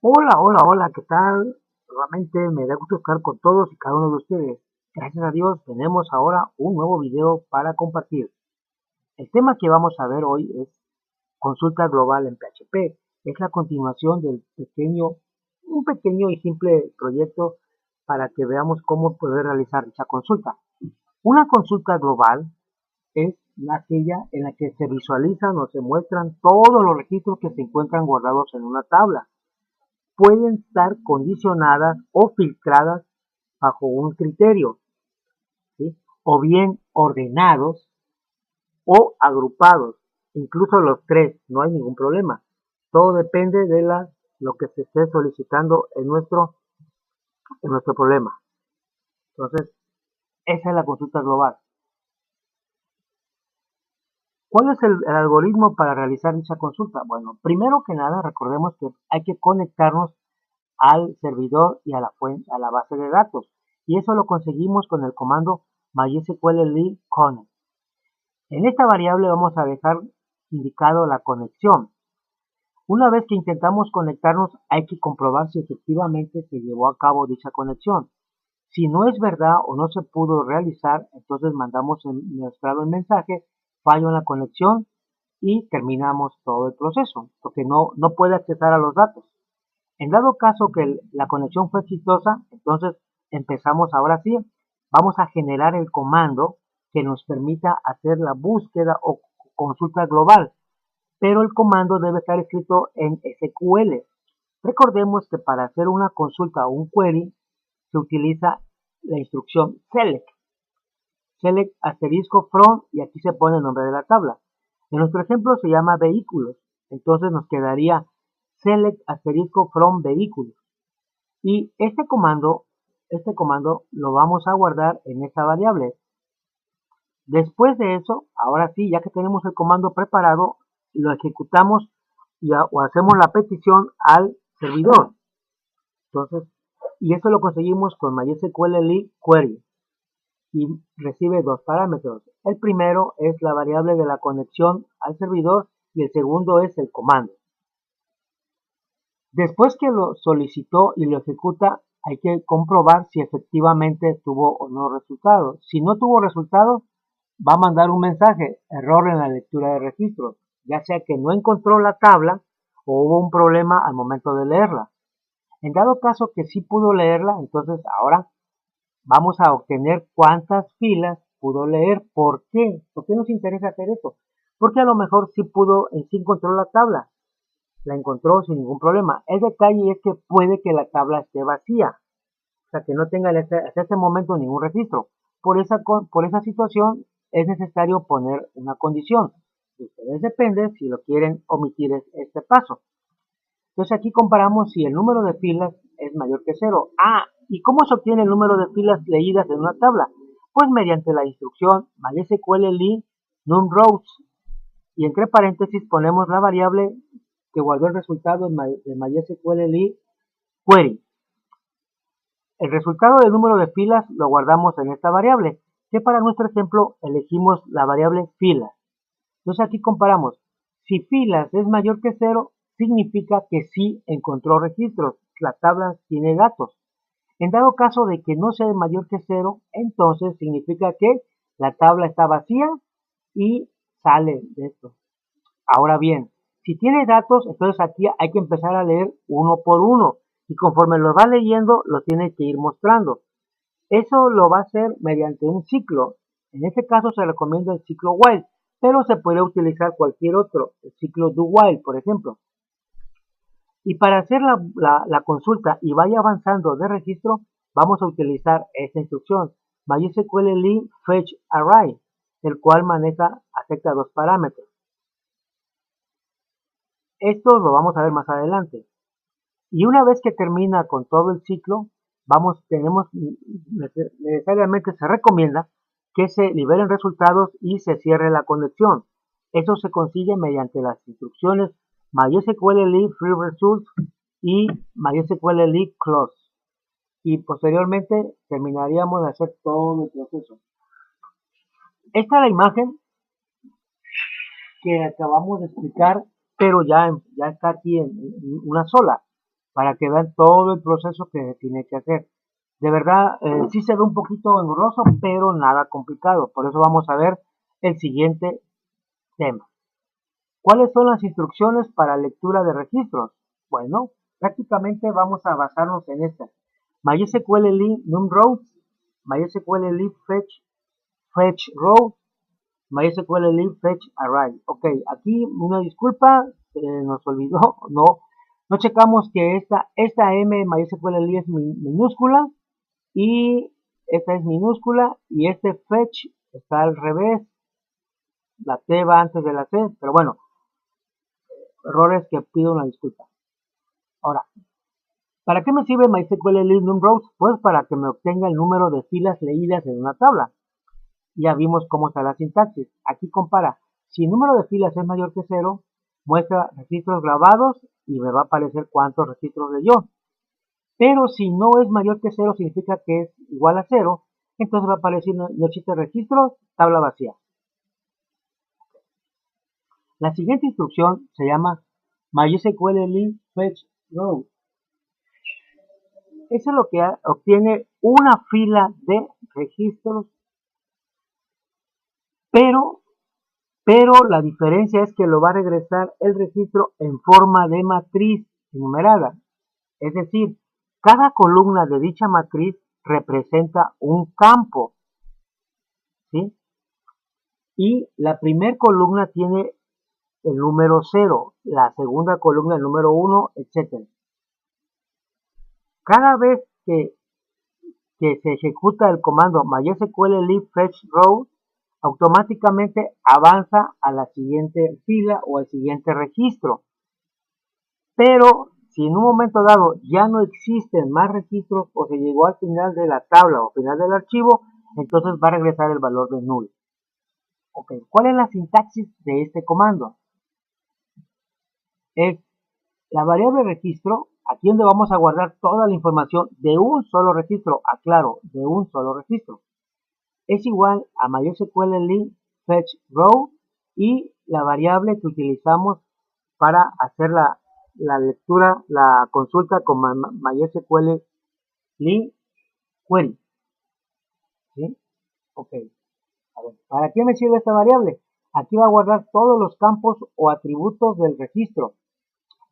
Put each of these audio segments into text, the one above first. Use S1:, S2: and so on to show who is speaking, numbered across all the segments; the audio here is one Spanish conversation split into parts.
S1: Hola, hola, hola, ¿qué tal? Nuevamente me da gusto estar con todos y cada uno de ustedes. Gracias a Dios tenemos ahora un nuevo video para compartir. El tema que vamos a ver hoy es consulta global en PHP. Es la continuación un pequeño y simple proyecto para que veamos cómo poder realizar dicha consulta. Una consulta global es aquella en la que se visualizan o se muestran todos los registros que se encuentran guardados en una tabla. Pueden estar condicionadas o filtradas bajo un criterio, ¿sí? O bien ordenados o agrupados, incluso los tres, no hay ningún problema. Todo depende de lo que se esté solicitando en nuestro problema. Entonces, esa es la consulta global. ¿Cuál es el algoritmo para realizar dicha consulta? Bueno, primero que nada, recordemos que hay que conectarnos al servidor y a la base de datos. Y eso lo conseguimos con el comando mysql connect. En esta variable vamos a dejar indicado la conexión. Una vez que intentamos conectarnos, hay que comprobar si efectivamente se llevó a cabo dicha conexión. Si no es verdad o no se pudo realizar, entonces mandamos mostrado el mensaje, fallo en la conexión y terminamos todo el proceso, porque no puede acceder a los datos. En dado caso que la conexión fue exitosa, entonces empezamos ahora sí, vamos a generar el comando que nos permita hacer la búsqueda o consulta global, pero el comando debe estar escrito en SQL. Recordemos que para hacer una consulta o un query se utiliza la instrucción select asterisco from y aquí se pone el nombre de la tabla. En nuestro ejemplo se llama vehículos, entonces nos quedaría select asterisco from vehículos. Y este comando lo vamos a guardar en esta variable. Después de eso, ahora sí, ya que tenemos el comando preparado, lo ejecutamos o hacemos la petición al servidor. Entonces, y eso lo conseguimos con MySQL query y recibe dos parámetros. El primero es la variable de la conexión al servidor y el segundo es el comando. Después que lo solicitó y lo ejecuta, hay que comprobar si efectivamente tuvo o no resultado. Si no tuvo resultado, va a mandar un mensaje, error en la lectura de registros, ya sea que no encontró la tabla o hubo un problema al momento de leerla. En dado caso que sí pudo leerla, entonces ahora vamos a obtener cuántas filas pudo leer. ¿Por qué? ¿Por qué nos interesa hacer eso? Porque a lo mejor sí encontró la tabla, la encontró sin ningún problema. El detalle es que puede que la tabla esté vacía, o sea, que no tenga hasta este momento ningún registro. Por esa situación es necesario poner una condición. De ustedes depende si lo quieren omitir este paso. Entonces aquí comparamos si el número de filas es mayor que cero. ¿Y cómo se obtiene el número de filas leídas en una tabla? Pues mediante la instrucción mysql numRows y entre paréntesis ponemos la variable que guardó el resultado de MySQL query. El resultado del número de filas lo guardamos en esta variable, que para nuestro ejemplo elegimos la variable filas. Entonces aquí comparamos. Si filas es mayor que cero, significa que sí encontró registros. La tabla tiene datos. En dado caso de que no sea mayor que cero, entonces significa que la tabla está vacía y sale de esto. Ahora bien, si tiene datos, entonces aquí hay que empezar a leer uno por uno y conforme lo va leyendo, lo tiene que ir mostrando. Eso lo va a hacer mediante un ciclo. En este caso se recomienda el ciclo while, pero se puede utilizar cualquier otro, el ciclo do while, por ejemplo. Y para hacer la consulta y vaya avanzando de registro, vamos a utilizar esta instrucción, mysql fetch array, el cual acepta dos parámetros. Esto lo vamos a ver más adelante. Y una vez que termina con todo el ciclo, necesariamente se recomienda que se liberen resultados y se cierre la conexión. Eso se consigue mediante las instrucciones mysql free results y mysql close. Y posteriormente terminaríamos de hacer todo el proceso. Esta es la imagen que acabamos de explicar, pero ya está aquí en una sola. para que vean todo el proceso que se tiene que hacer. De verdad, sí se ve un poquito engorroso, pero nada complicado. Por eso vamos a ver el siguiente tema. ¿Cuáles son las instrucciones para lectura de registros? Bueno, prácticamente vamos a basarnos en estas. MySQL lib numRows, MySQL lib fetch row, MySQL lib fetch array. Ok, aquí una disculpa, nos olvidó, no checamos que esta M MySQL lib es minúscula y esta es minúscula y este fetch está al revés, la T va antes de la C, pero bueno, errores que pido una disculpa. Ahora, ¿para qué me sirve MySQL lib numRows? Pues para que me obtenga el número de filas leídas en una tabla. Ya vimos cómo está la sintaxis. Aquí compara. Si el número de filas es mayor que 0, muestra registros grabados y me va a aparecer cuántos registros leyó. Pero si no es mayor que 0, significa que es igual a 0. Entonces va a aparecer no existe registros, tabla vacía. La siguiente instrucción se llama MySQL lib fetch row. Eso es lo que obtiene una fila de registros, pero la diferencia es que lo va a regresar el registro en forma de matriz enumerada. Es decir, cada columna de dicha matriz representa un campo, ¿sí? Y la primera columna tiene el número 0, la segunda columna el número 1, etc. Cada vez que se ejecuta el comando MySQL lib fetch row, automáticamente avanza a la siguiente fila o al siguiente registro. Pero si en un momento dado ya no existen más registros o se llegó al final de la tabla o final del archivo, entonces va a regresar el valor de null. Ok, ¿cuál es la sintaxis de este comando? Es la variable registro, aquí donde vamos a guardar toda la información de un solo registro, aclaro, de un solo registro. Es igual a MySQL lib fetch row y la variable que utilizamos para hacer la lectura, la consulta con MySQL lib query. ¿Sí? Ok. A ver, ¿para qué me sirve esta variable? Aquí va a guardar todos los campos o atributos del registro.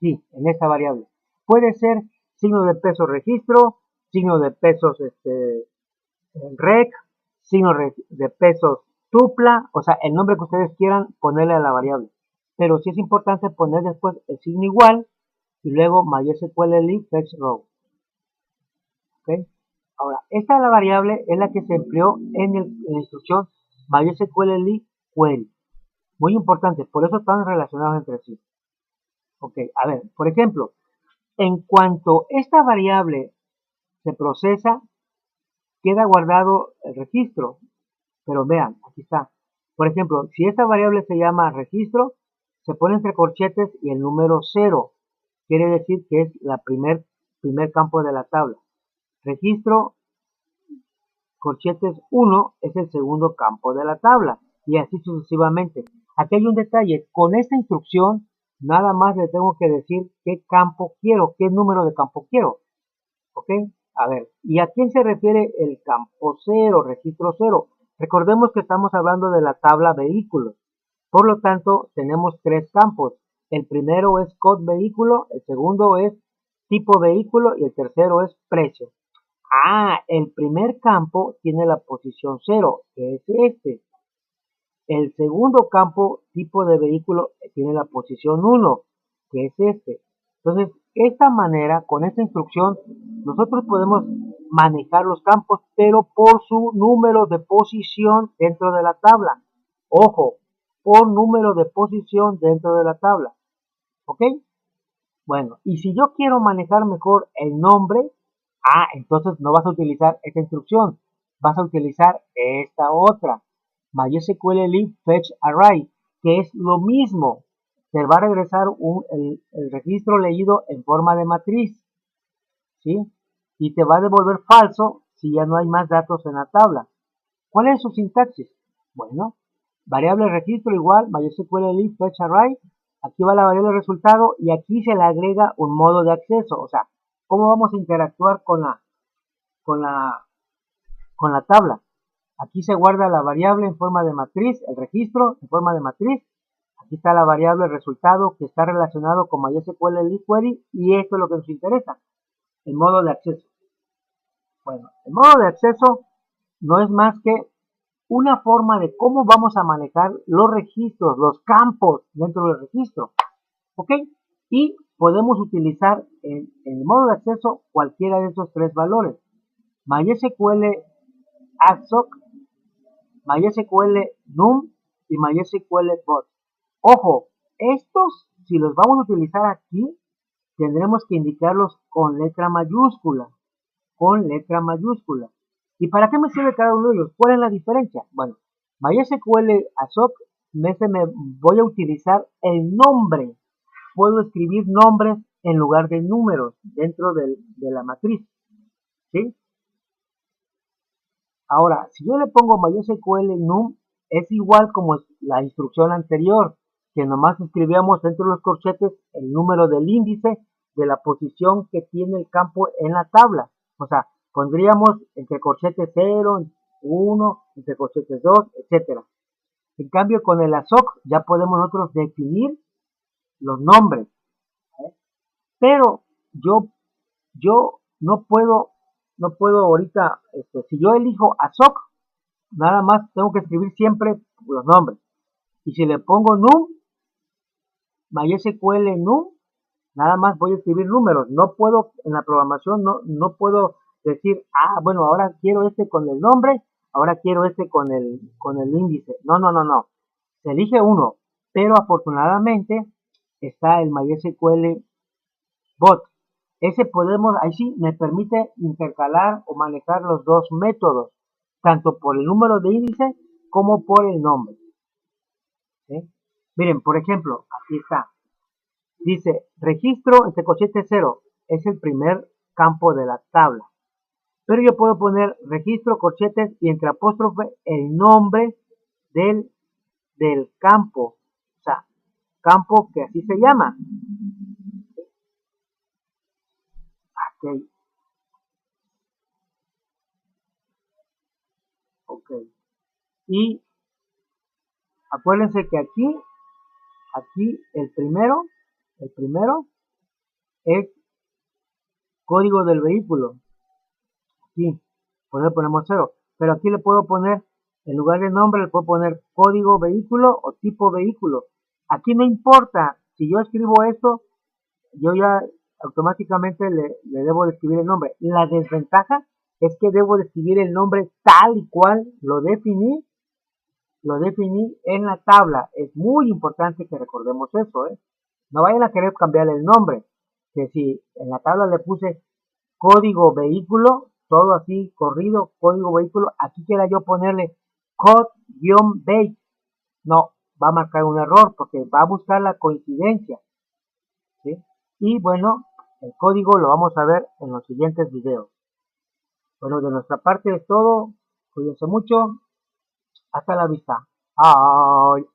S1: Sí, en esta variable. Puede ser signo de peso registro, signo de pesos rec, signo de pesos tupla, o sea, el nombre que ustedes quieran ponerle a la variable. Pero sí es importante poner después el signo igual y luego MySQL lib fetch row. ¿Okay? Ahora, esta es la variable es la que se empleó en la instrucción MySQL lib query. Muy importante, por eso están relacionados entre sí. Ok, a ver, por ejemplo, en cuanto esta variable se procesa, queda guardado el registro. Pero vean, aquí está. Por ejemplo, si esta variable se llama registro, se pone entre corchetes y el número 0. Quiere decir que es la primer campo de la tabla. Registro, corchetes 1 es el segundo campo de la tabla. Y así sucesivamente. Aquí hay un detalle. Con esta instrucción, nada más le tengo que decir qué campo quiero, qué número de campo quiero. ¿Ok? A ver, ¿y a quién se refiere el campo 0, registro 0? Recordemos que estamos hablando de la tabla vehículos. Por lo tanto, tenemos tres campos. El primero es code vehículo, el segundo es tipo vehículo y el tercero es precio. Ah, el primer campo tiene la posición 0, que es este. El segundo campo, tipo de vehículo, tiene la posición 1, que es este. Entonces, esta manera, con esta instrucción, nosotros podemos manejar los campos, pero por su número de posición dentro de la tabla. Ojo, por número de posición dentro de la tabla. ¿Ok? Bueno, y si yo quiero manejar mejor el nombre, entonces no vas a utilizar esta instrucción, vas a utilizar esta otra. MySQL lib fetch array, que es lo mismo. Te va a regresar el registro leído en forma de matriz, ¿sí? Y te va a devolver falso si ya no hay más datos en la tabla. ¿Cuál es su sintaxis? Bueno, variable registro igual MySQL lib fetch array. aquí va la variable resultado y aquí se le agrega un modo de acceso. O sea, ¿cómo vamos a interactuar con la, con la tabla? Aquí se guarda la variable en forma de matriz, el registro en forma de matriz. Aquí está la variable resultado que está relacionado con MySQL Lead Query y esto es lo que nos interesa, el modo de acceso. Bueno, el modo de acceso no es más que una forma de cómo vamos a manejar los registros, los campos dentro del registro. ¿Ok? Y podemos utilizar en el modo de acceso cualquiera de esos tres valores. MySQL AXOC, MySQL NUM y MySQL Bot. Ojo, estos, si los vamos a utilizar aquí, tendremos que indicarlos con letra mayúscula. Con letra mayúscula. ¿Y para qué me sirve cada uno de ellos? ¿Cuál es la diferencia? Bueno, MySQL ASOC me voy a utilizar el nombre. Puedo escribir nombres en lugar de números dentro de la matriz. ¿Sí? Ahora, si yo le pongo MySQL num, es igual como la instrucción anterior, que nomás escribíamos dentro de los corchetes el número del índice de la posición que tiene el campo en la tabla. O sea, pondríamos entre corchetes 0, 1, entre corchetes 2, etc. En cambio, con el ASOC ya podemos nosotros definir los nombres. ¿Eh? Pero yo no puedo ahorita, si yo elijo ASOC, nada más tengo que escribir siempre los nombres. Y si le pongo num, MySQL num, nada más voy a escribir números. No puedo, en la programación, no puedo decir, bueno, ahora quiero este con el nombre, ahora quiero este con el índice. No. Se elige uno, pero afortunadamente está el MySQL bot. Ese podemos, ahí sí me permite intercalar o manejar los dos métodos, tanto por el número de índice como por el nombre. ¿Sí? Miren, por ejemplo, aquí está. Dice, registro entre corchetes 0. Es el primer campo de la tabla. Pero yo puedo poner registro, corchetes y entre apóstrofe el nombre del campo. O sea, campo que así se llama. Ok. Ok. Y acuérdense que aquí el primero es código del vehículo. Aquí, por eso ponemos 0. Pero aquí le puedo poner, en lugar de nombre, le puedo poner código vehículo o tipo vehículo. Aquí no importa, si yo escribo esto, yo ya automáticamente le debo de escribir el nombre. La desventaja es que debo de escribir el nombre tal y cual lo definí en la tabla. Es muy importante que recordemos eso, ¿eh? No vayan a querer cambiarle el nombre. Que si en la tabla le puse código vehículo, todo así corrido, código vehículo, aquí quiera yo ponerle code-base. No, va a marcar un error porque va a buscar la coincidencia. ¿Sí? Y bueno, el código lo vamos a ver en los siguientes videos. Bueno, de nuestra parte es todo. Cuídense mucho. Hasta la vista. Bye.